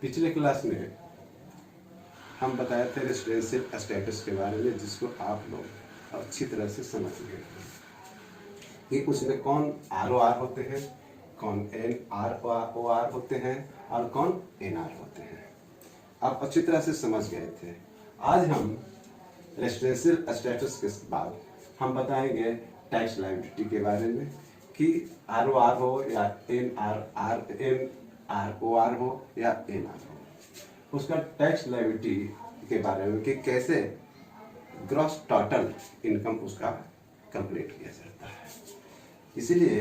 पिछले क्लास में हम बताए थे रेसिडेंशियल स्टेटस के बारे में, जिसको आप लोग अच्छी तरह से समझ गए कि उसमें कौन ROR होते हैं, कौन NROR होते हैं और कौन NR होते हैं। आप अच्छी तरह से समझ गए थे। आज हम रेसिडेंशियल स्टेटस के बाद हम बताएंगे टैक्स लायबिलिटी के बारे में कि ROR हो या NROR हो या NR हो, उसका टैक्स लायबिलिटी के बारे में कि कैसे ग्रॉस टोटल इनकम उसका कैलकुलेट किया जाता है। इसलिए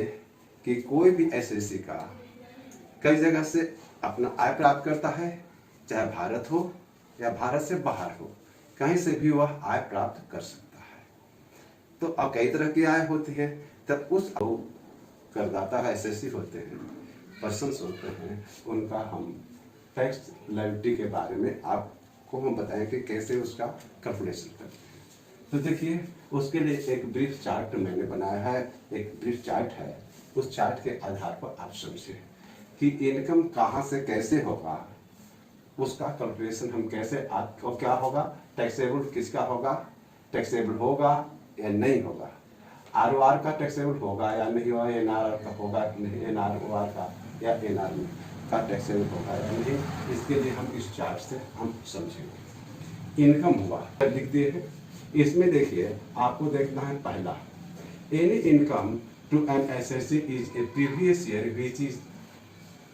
कि कोई भी एसएससी का कई जगह से अपना आय प्राप्त करता है, चाहे भारत हो या भारत से बाहर हो, कहीं से भी वह आय प्राप्त कर सकता है। तो अब कई तरह की आय होती है, तब उस करदाता एसएससी होते हैं, पर्सन्स होते हैं, उनका हम टैक्स लायबिलिटी के बारे में आपको हम बताएं कि कैसे उसका कैलकुलेशन करते हैं। तो देखिए, उसके लिए एक ब्रीफ चार्ट मैंने बनाया है, एक ब्रीफ चार्ट है। उस चार्ट के आधार पर आप समझें कि इनकम कहाँ से कैसे होगा, उसका कैलकुलेशन हम कैसे, आपको क्या होगा, टैक्सेबल किसका होगा, टैक्सेबल होगा या नहीं होगा, ROR का टैक्सेबल होगा या नहीं होगा, NRR का होगा कि नहीं, NROR का या NR का टैक्सेबल होगा या नहीं, इसके लिए हम इस चार्ट से हम समझेंगे। इनकम हुआ लिख दिए हैं। इसमें देखिए, आपको देखना है पहला, any income to an SSC is a previous year which is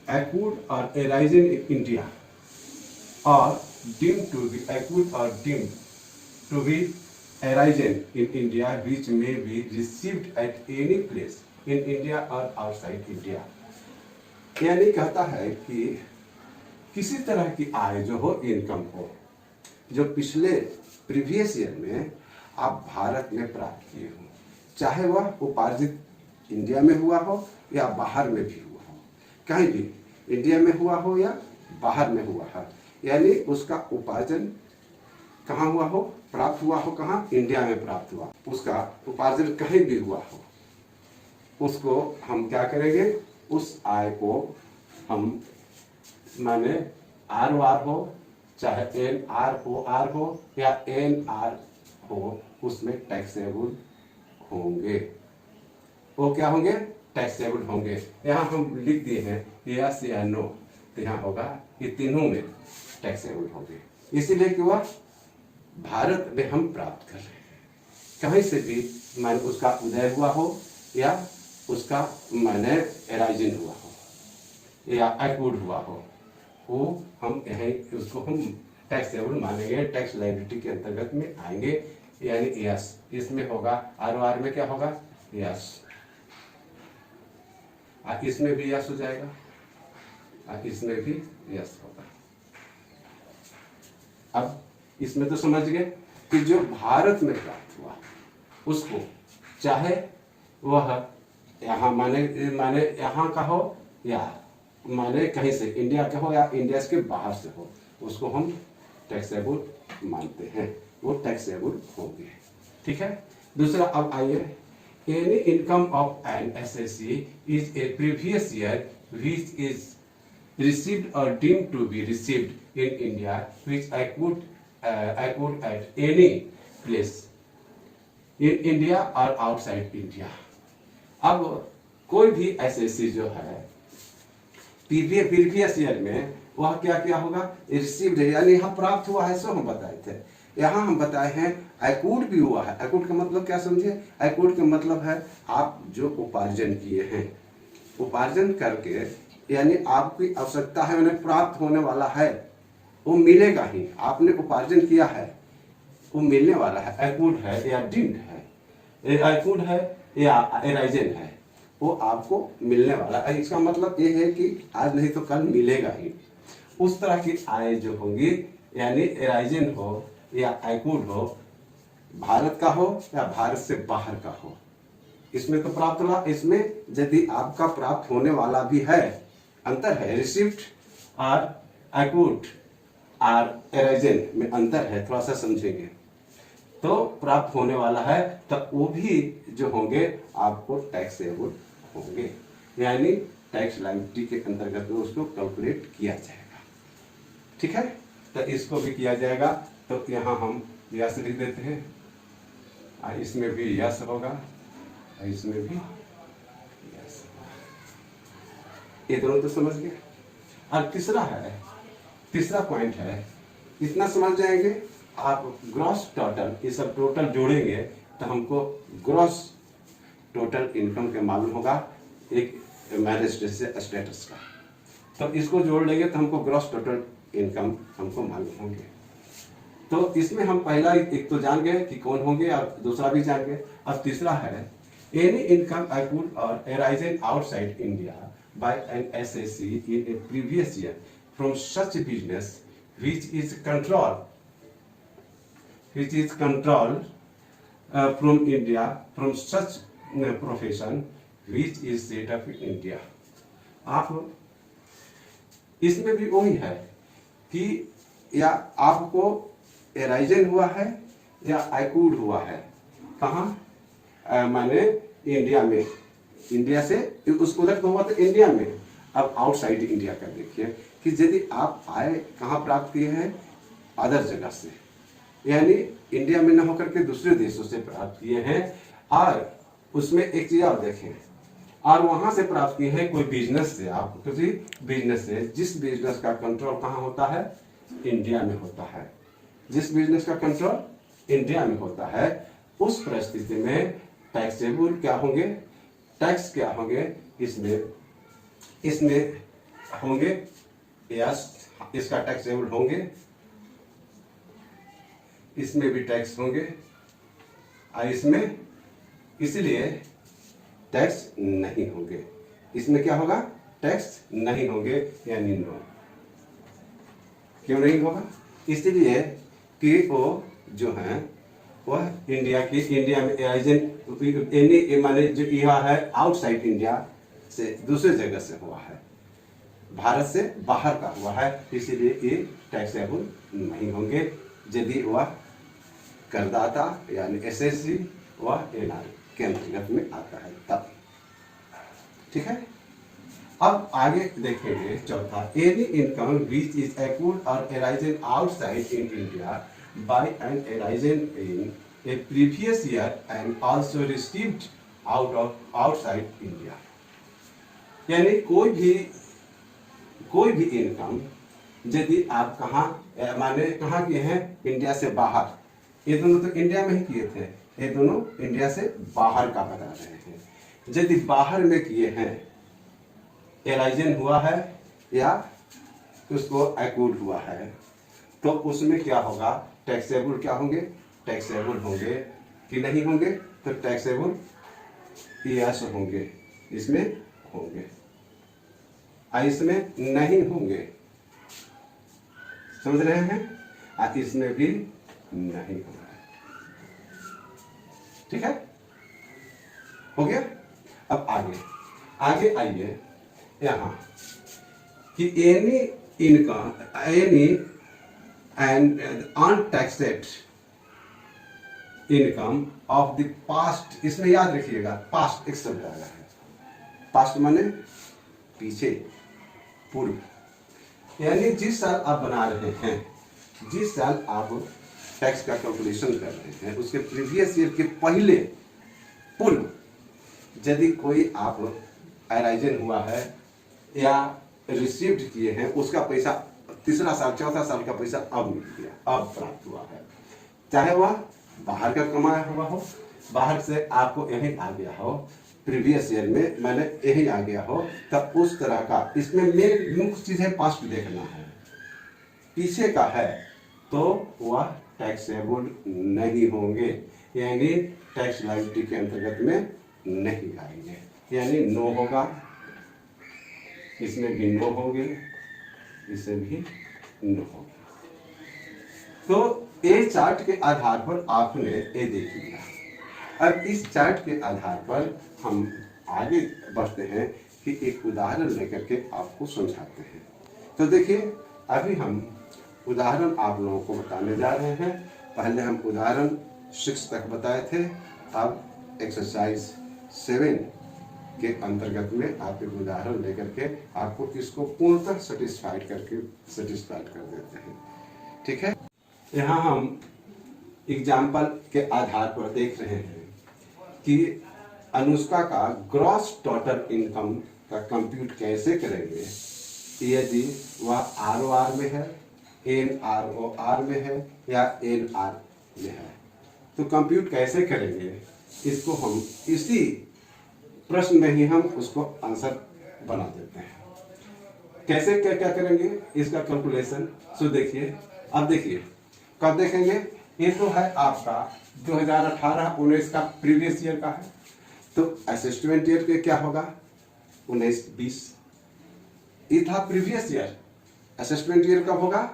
accrued or arising in India or deemed to be accrued or deemed to be arising in India which may be received at any place in India or outside India। यानी कहता है कि किसी तरह की आय जो हो, income हो, जो पिछले प्रीवियस ईयर में आप भारत में प्राप्त किए हो, चाहे वह उपार्जित इंडिया में हुआ हो या बाहर में भी हुआ हो, कहीं भी इंडिया में हुआ हो या बाहर में हुआ है, यानी उसका उपार्जन कहाँ हुआ हो, प्राप्त हुआ हो, कहाँ, इंडिया में प्राप्त हुआ, उसका उपार्जन कहीं भी हुआ हो, उसको हम क्या करेंगे, उस आय को हम माने ROR हो चाहे NROR हो या NR हो, उसमें टैक्सेबल होंगे। वो क्या होंगे, टैक्सेबल होंगे। यहाँ हम लिख दिए हैं यस या नो, तो यहाँ होगा ये तीनों में टैक्सेबल होंगे, इसीलिए कि वह भारत में हम प्राप्त कर रहे हैं, कहीं से भी माने उसका उदय हुआ हो या उसका माने एराइजिन हुआ हो या एक्रूड हुआ हो, वो हम यहीं उसको हम टैक्सेबल मानेंगे, टैक्स लायबिलिटी के अंतर्गत में आएंगे। यानी यस इसमें होगा, ROR में क्या होगा, यस, इसमें भी यस हो जाएगा, इसमें भी यस होगा। अब इसमें तो समझ गए कि जो भारत में प्राप्त हुआ उसको, चाहे वह यहाँ माने यहाँ का हो या माने कहीं से इंडिया का हो या इंडिया के बाहर से हो, उसको हम टैक्सेबल मानते हैं, वो टैक्सेबल होंगे। ठीक है। दूसरा, अब आइए, any income of an SSC is a previous year which is received or deemed to be received in India which accrued at any place in India or outside India। अब कोई भी SSC जो है प्रीवियस ईयर में वह क्या क्या होगा, रिसीव्ड यानी यहाँ प्राप्त हुआ है, सो हम बताए थे। यहाँ हम बताए हैं एक्रूड भी हुआ है। एक्रूड का मतलब क्या समझे, एक्रूड का मतलब है आप जो उपार्जन किए हैं, उपार्जन करके यानी आपकी आवश्यकता है, उन्हें प्राप्त होने वाला है, वो मिलेगा ही, आपने उपार्जन किया है, वो मिलने वाला है, एक्रूड है या डीम्ड है, एक्रूड है या एराइजन है, वो आपको मिलने वाला है। इसका मतलब ये है कि आज नहीं तो कल मिलेगा ही। उस तरह की आय जो होंगी, यानी एराइजन हो या एक्रूड हो, भारत का हो या भारत से बाहर का हो, इसमें तो प्राप्त हुआ, इसमें यदि आपका प्राप्त होने वाला भी है, अंतर है, रिसीव्ड और एक्रूड और एराइजन में अंतर है, थोड़ा सा समझेंगे। तो प्राप्त होने वाला है तब वो भी जो होंगे आपको टैक्सेबल होंगे, यानी टैक्स लायबिलिटी के अंतर्गत में उसको कैलकुलेट किया जाएगा। ठीक है, तो इसको भी किया जाएगा। तो यहाँ हम यस लिख देते हैं, इसमें भी यस होगा, इसमें भी यस होगा। ये दोनों तो समझ गए। अब तीसरा पॉइंट है, इतना समझ जाएंगे आप, ग्रॉस टोटल, ये सब टोटल जोड़ेंगे तो हमको ग्रॉस टोटल इनकम के मालूम होगा एक मैरिज स्टेटस का। तो इसको जोड़ लेंगे तो हमको ग्रॉस टोटल इनकम हमको मालूम होंगे। तो इसमें हम पहला एक तो जान गए कि कौन होंगे और दूसरा भी जान गए। अब तीसरा है, any income accrued or arising outside India by an SSC in a previous year from such business which is controlled from India, from such profession which is set up in India। आप इसमें भी वही है कि या आपको एराइजन हुआ है या एक्रूड हुआ है, कहाँ, माने इंडिया में, इंडिया से उसको उधर तो हुआ तो इंडिया में। अब आउटसाइड इंडिया का देखिए कि यदि आप आय कहाँ प्राप्त किए हैं, अदर जगह से, यानी इंडिया में न होकर के दूसरे देशों से प्राप्त किए हैं, और उसमें एक चीज आप देखें, और वहां से प्राप्त किए हैं कोई बिजनेस से, आप किसी बिजनेस से, जिस बिजनेस का कंट्रोल कहाँ होता है, इंडिया में होता है, जिस बिजनेस का कंट्रोल इंडिया में होता है, उस परिस्थिति में टैक्सेबल क्या होंगे, टैक्स क्या होंगे, इसमें होंगे, यस, इसका टैक्सेबल होंगे, इसमें भी टैक्स होंगे, और इसमें इसलिए टैक्स नहीं होंगे। इसमें क्या होगा, टैक्स नहीं होंगे, यानी नो। क्यों नहीं होगा, इसलिए कि वो जो है वह इंडिया में एनी माने जो यह है आउटसाइड इंडिया से, दूसरे जगह से हुआ है, भारत से बाहर का हुआ है, इसीलिए ये टैक्सेबल नहीं होंगे यदि वह करदाता यानी एसएससी व एनआर के अंतर्गत में आता है तब। ठीक है, अब आगे देखेंगे चौथा, any income which is accrued और arisen outside in India by and arisen in a previous year and also received outside India. यानी कोई भी इनकम यदि आप कहाँ माने कहाँ किए हैं, इंडिया से बाहर, ये दोनों तो इंडिया में ही किए थे, ये दोनों इंडिया से बाहर का बता रहे हैं, यदि बाहर में किए हैं, एराइजन हुआ है या उसको एक्रूड हुआ है, तो उसमें क्या होगा, टैक्सेबल क्या होंगे, टैक्सेबल होंगे कि नहीं होंगे, तो टैक्सेबल यस होंगे, इसमें होंगे, इसमें नहीं होंगे, समझ रहे हैं, इसमें भी नहीं होगा। ठीक है, हो गया। अब आगे आइए यहां कि any income, any and untaxed income of the past, इसमें याद रखिएगा पास्ट एक शब्द आया है, पास्ट माने पीछे, पूर्व, यानी जिस साल आप बना रहे हैं, जिस साल आप टैक्स का कैलकुलेशन कर रहे हैं, उसके प्रीवियस ईयर के पहले पूर्व यदि कोई आप अराइजन हुआ है या रिसीव्ड किए हैं, उसका पैसा तीसरा साल चौथा साल का पैसा अब मिल गया, अब प्राप्त हुआ है, चाहे वह बाहर का कमाया हुआ हो, बाहर से आपको यहीं आ गया हो, प्रीवियस ईयर में मैंने यही आ गया हो, तब उस तरह का, इसमें मेन मुख्य चीज है पास्ट देखना है, पीछे का है तो वह टैक्सेबल नहीं होंगे, यानी टैक्स लायबिलिटी के अंतर्गत में नहीं आएंगे, यानी नो होगा, इसमें भी नो होंगे, इसमें भी नो होगा। तो ये चार्ट के आधार पर आपने ये देख लिया। अब इस चार्ट के आधार पर हम आगे बढ़ते हैं कि एक उदाहरण लेकर के आपको समझाते हैं। तो देखिए, अभी हम उदाहरण आप लोगों को बताने जा रहे हैं। पहले हम उदाहरण 6 तक बताए थे, अब एक्सरसाइज 7 के अंतर्गत में आप एक उदाहरण लेकर के आपको इसको पूर्णतः सेटिस्फाइड कर देते हैं। ठीक है, यहाँ हम एग्जाम्पल के आधार पर देख रहे हैं कि अनुष्का का ग्रॉस टोटल इनकम का कंप्यूट कैसे करेंगे यदि वह ROR में है, NROR में है या NR में है। तो कंप्यूट कैसे करेंगे इसको हम इसी प्रश्न में ही हम उसको आंसर बना देते हैं। कैसे क्या क्या करेंगे इसका कैलकुलेशन। सो देखिए, अब देखिए कब देखेंगे, ये तो है आपका 2018-19 का प्रीवियस ईयर का है, तो असिस्टेंट ईयर के क्या होगा 19-20। ये था प्रीवियस ईयर, असिस्टेंट ईयर कब होगा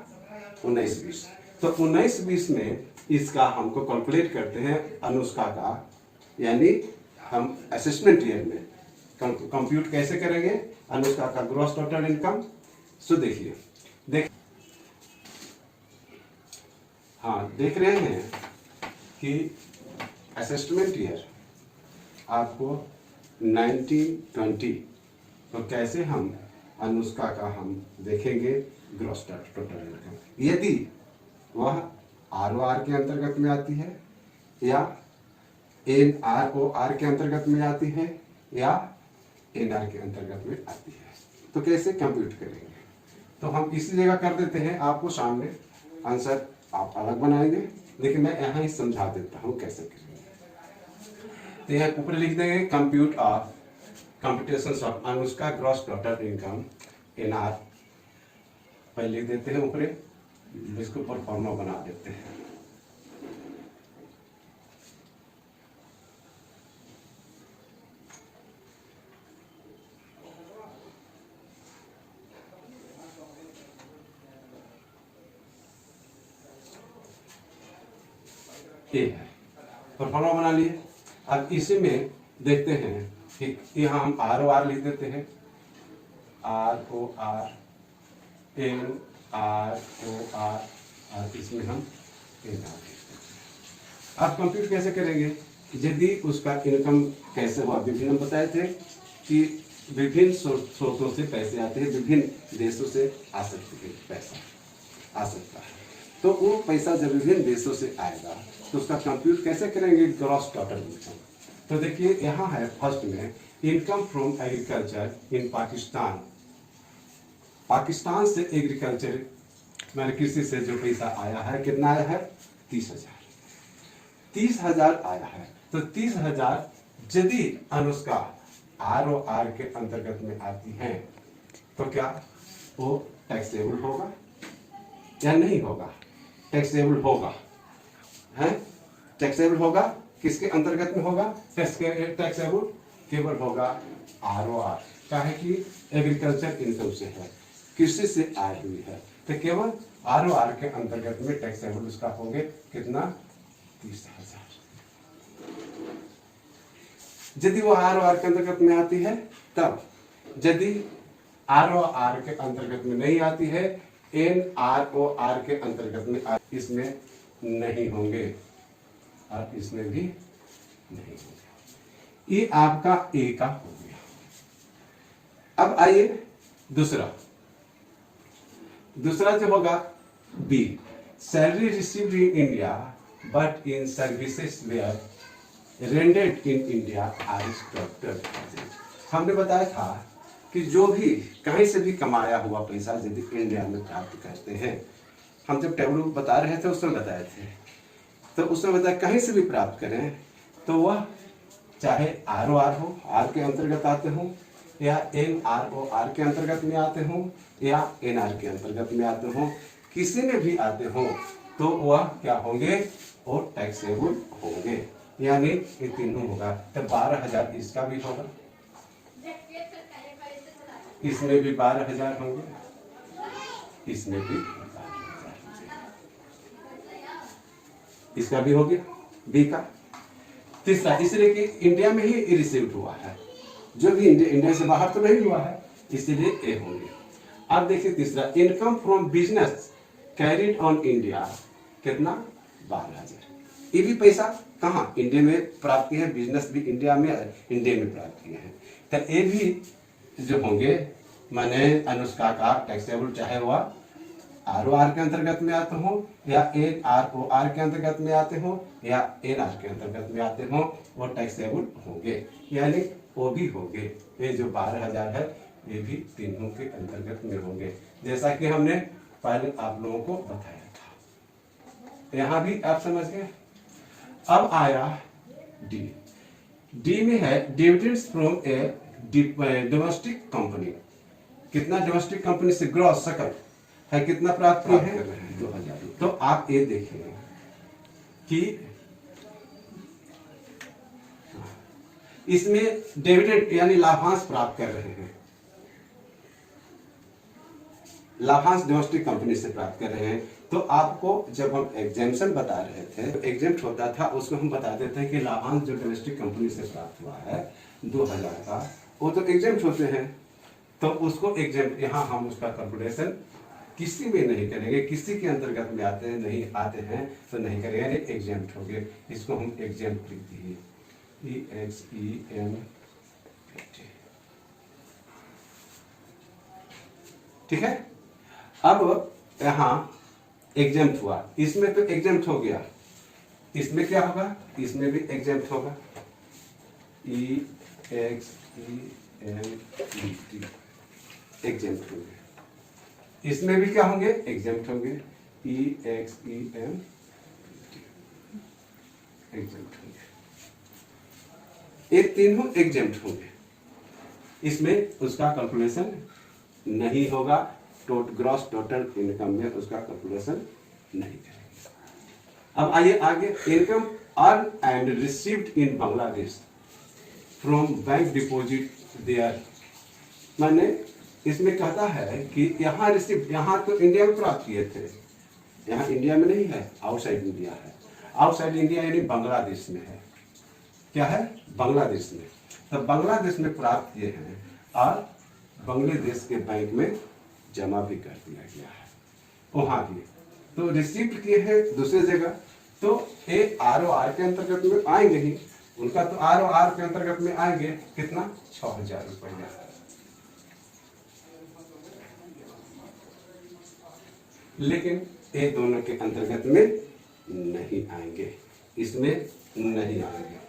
19-20। तो 19-20 में इसका हमको कैलकुलेट करते हैं अनुष्का का, यानी हम असिस्टेंट ईयर में कंप्यूट कैसे करेंगे अनुष्का का ग्रॉस टोटल इनकम। सो देखिए हाँ देख रहे हैं कि असिस्टेंट ईयर आपको 19-20, तो कैसे हम अनुष्का का हम देखेंगे ग्रॉस टोटल इनकम, यदि वह ROR के अंतर्गत में आती है या NROR के अंतर्गत में आती है या NR के अंतर्गत में आती है, तो कैसे कंप्यूट करेंगे। तो हम इसी जगह कर देते हैं, आपको सामने आंसर आप अलग बनाएंगे, लेकिन मैं यहाँ ही समझा देता हूँ कैसे करेंगे। तो यहाँ ऊपर लिख देंगे compute of computations of Anushka gross total income NR, पहले लिख देते हैं ऊपर, इसको परफॉर्मा बना देते हैं। ये है परफॉर्मा बना लिए। अब इसी में देखते हैं कि यहाँ हम ROR लिख देते हैं, ROR NROR, और इसमें हम NR। अब कंप्यूट कैसे करेंगे, यदि उसका इनकम कैसे हुआ, विभिन्न बताए थे कि विभिन्न स्रोतों से पैसे आते हैं, विभिन्न देशों से आ सकते हैं, पैसा आ सकता है। तो वो पैसा जब विभिन्न देशों से आएगा तो उसका कंप्यूट कैसे करेंगे ग्रॉस टोटल इनकम। तो देखिए यहाँ है फर्स्ट में income from agriculture in Pakistan, Pakistan से एग्रीकल्चर मैंने कृषि से जो पैसा आया है कितना आया है 30,000 आया है। तो 30,000 यदि अनुष्का ROR के अंतर्गत में आती है तो क्या वो टैक्सेबल होगा या नहीं होगा, टैक्सेबल होगा, है टैक्सेबल होगा। किसके अंतर्गत में होगा, टैक्सेबल केवल होगा ROR का है कि एग्रीकल्चर इनकम से है, कृषि से आई हुई है, तो केवल ROR के अंतर्गत में टैक्सेबल उसका होंगे कितना 30,000। यदि वो ROR के अंतर्गत में आती है तब, यदि ROR के अंतर्गत में नहीं आती है NROR के अंतर्गत में इसमें नहीं होंगे और इसमें भी नहीं होंगे। ये आपका A का हो गया। अब आइए दूसरा जो होगा B, salary received in India but in services were rendered in India are structured. हमने बताया था कि जो भी कहीं से भी कमाया हुआ पैसा यदि इंडिया में प्राप्त करते हैं, हम जब टेबल बता रहे थे उसमें बताए थे, तो उसमें बताया कहीं से भी प्राप्त करें तो वह चाहे ROR हो, R के अंतर्गत आते हों या NROR के अंतर्गत में आते हों या NR के अंतर्गत में आते हों, किसी में भी आते हों तो वह क्या होंगे और टैक्सेबल होंगे, यानी ये तीनों होगा। तो 12,000 इसका भी होगा, इसमें भी 12,000 होंगे, इसमें भी 12,000 होंगे, इसका भी हो गया B का। तीसरा, इसलिए कि इंडिया में ही रिसीव्ड हुआ है, जो भी इंडिया से बाहर तो नहीं हुआ है, इसलिए ए होंगे। अब देखिए तीसरा, income from business carried on India, कितना 12,000। ये भी पैसा कहाँ इंडिया में प्राप्त किया है, बिजनेस भी इंडिया में प्राप्त किए हैं, तो ये भी जो होंगे माने अनुष्का का टैक्सेबल, चाहे वह ROR के अंतर्गत में आते हो या NROR के अंतर्गत में आते हो या NR के अंतर्गत में आते हो, वो टैक्सेबल होंगे, यानी वो भी होंगे। ये जो 12,000 है ये भी तीनों के अंतर्गत में होंगे, जैसा कि हमने पहले आप लोगों को बताया था। यहाँ भी आप समझ गए। अब आया डी। डी में है dividends from A domestic company. कितना डोमेस्टिक कंपनी से ग्रॉस सकल है कितना प्राप्त किए हैं? 2,000। तो आप ये देखेंगे कि इसमें डिविडेंड यानी लाभांश प्राप्त कर रहे हैं, लाभांश डोमेस्टिक कंपनी से प्राप्त कर रहे हैं। तो आपको जब हम एग्जेम्पशन बता रहे थे, तो एग्जेम्प्ट होता था, उसको हम बता देते हैं कि लाभांश जो डोमेस्टिक कंपनी से प्राप्त हुआ है 2,000 का, वो तो एग्जेम्प्ट होते हैं। तो उसको एग्जेम्प्ट, यहाँ हम उसका कैलकुलेशन किसी में नहीं करेंगे, किसी के अंतर्गत में आते हैं नहीं आते हैं तो नहीं करेंगे, यानी एग्जेम्प्ट हो गए। इसको हम एग्जेम्प्ट लिख दिए, EXEM। ठीक है। अब यहाँ एग्जेम्प्ट हुआ, इसमें तो एग्जेम्प्ट हो गया, इसमें क्या होगा? इसमें भी एग्जेम्प्ट होगा, EXEM एग्जेम्प्ट होंगे। इसमें भी क्या होंगे? एग्जेम्प्ट होंगे, EXEM एग्जेम्प्ट होंगे। ये तीनों एग्जेम्प्ट होंगे, इसमें उसका कैलकुलेशन नहीं होगा, ग्रॉस टोटल इनकम में उसका कैलकुलेशन नहीं करेंगे। अब आइए आगे, income earn and received in Bangladesh from bank deposit there. माने इसमें कहता है कि यहाँ रिसीव, यहाँ तो इंडिया में प्राप्त किए थे, यहाँ इंडिया में नहीं है, आउटसाइड इंडिया है। आउटसाइड इंडिया यानी बांग्लादेश में है। क्या है? बांग्लादेश में। तो बांग्लादेश में प्राप्त किए हैं और बांग्लादेश के बैंक में जमा भी कर दिया गया है, वहां भी तो रिसीव्ड किए हैं दूसरी जगह, तो ये ROR के अंतर्गत में आएंगे ही, उनका तो ROR के अंतर्गत में आएंगे। कितना? 6,000 रुपया। लेकिन ये दोनों के अंतर्गत में नहीं आएंगे, इसमें नहीं आएंगे।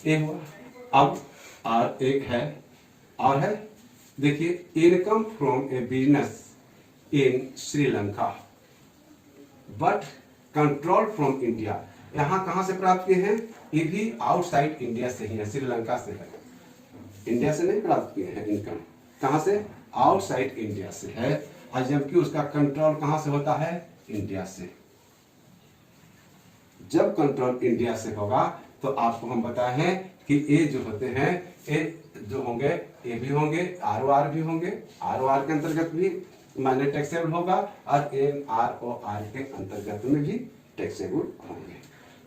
ये हुआ। अब और एक है, और है, देखिए, income from A business in Sri Lanka but control from India. यहाँ कहां से प्राप्त किए हैं? ये भी आउटसाइड इंडिया से ही है, श्रीलंका से है, इंडिया से नहीं प्राप्त किए हैं। इनकम कहां से? आउटसाइड इंडिया से है, और जबकि उसका कंट्रोल कहां से होता है? इंडिया से। जब कंट्रोल इंडिया से होगा तो आपको हम बताए हैं कि ये जो होते हैं, ये जो होंगे, ये भी होंगे, ROR भी होंगे, ROR के अंतर्गत भी माने टैक्सेबल होगा, और NROR के अंतर्गत में भी टैक्सेबल होंगे।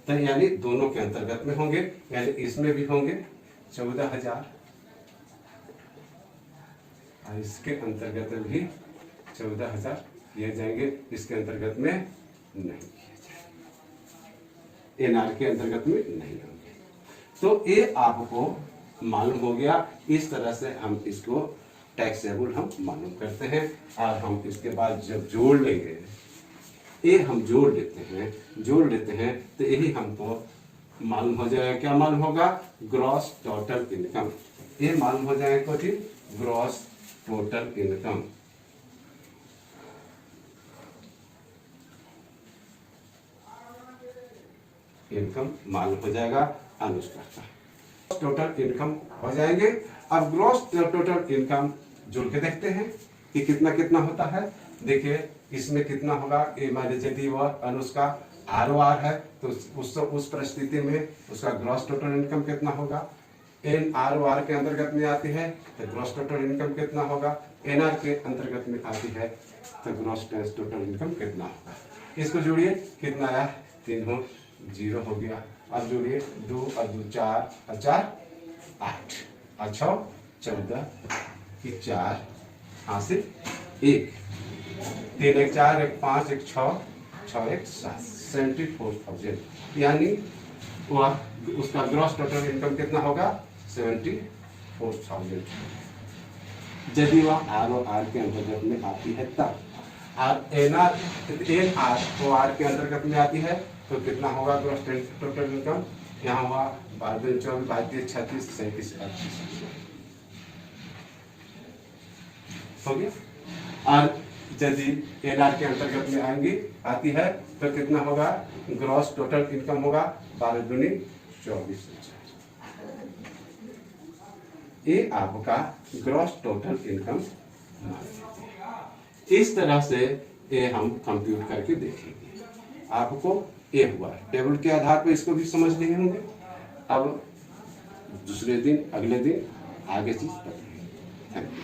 तो यानी दोनों के अंतर्गत में होंगे, यानी इसमें भी होंगे 14,000 और इसके अंतर्गत भी 14,000 किए जाएंगे, इसके अंतर्गत में नहीं किए जाएंगे, NR के अंतर्गत में नहीं होंगे। तो ये आपको मालूम हो गया। इस तरह से हम इसको टैक्सेबल हम मालूम करते हैं, और हम इसके बाद जब जोड़ लेंगे, ये हम जोड़ लेते हैं तो यही हमको मालूम हो जाएगा। क्या मालूम होगा? Gross total income. ये मालूम हो जाएगा कथी? Gross total income. इनकम मालूम हो जाएगा अनुष्का का। टोटल इनकम हो जाएंगे। अब ग्रॉस टोटल इनकम जोड़ के देखते हैं कि कितना कितना होता है। देखिए इसमें कितना होगा, ये मान लीजिए यदि वह अनुष्का ROR है तो उस परिस्थिति में उसका ग्रॉस टोटल इनकम कितना होगा। NROR के अंतर्गत में आती है तो ग्रॉस टोटल इनकम कितना होगा। NR के अंतर्गत में आती है तो ग्रॉस टोटल इनकम कितना होगा। इसको जोड़िए, कितना आया? 3 0 हो गया। अब जोड़िए 2 और 2 4 और 4 8 और 6 14 की 4 हासिल 1 3 1 4 1 5 1 6 6 1 7 74,000 यानी वह उसका ग्रॉस टोटल इनकम कितना होगा 74,000। यदि वह आर और आर के अंतर्गत में आती है तब एन आर वो आर के अंतर्गत में आती है तो कितना होगा ग्रॉस टोटल इनकम। यहाँ हुआ 12, 24, 22, 36, 37, 38 हो गया। और यदि एन आर के अंतर्गत में आती है तो कितना होगा ग्रॉस टोटल इनकम होगा 12 दूनी 24। ये आपका ग्रॉस टोटल इनकम। इस तरह से ये हम कंप्यूट करके देखेंगे। आपको ये हुआ टेबल के आधार पर इसको भी समझ लिए होंगे। अब दूसरे दिन अगले दिन आगे चीज बताएंगे। Thank you.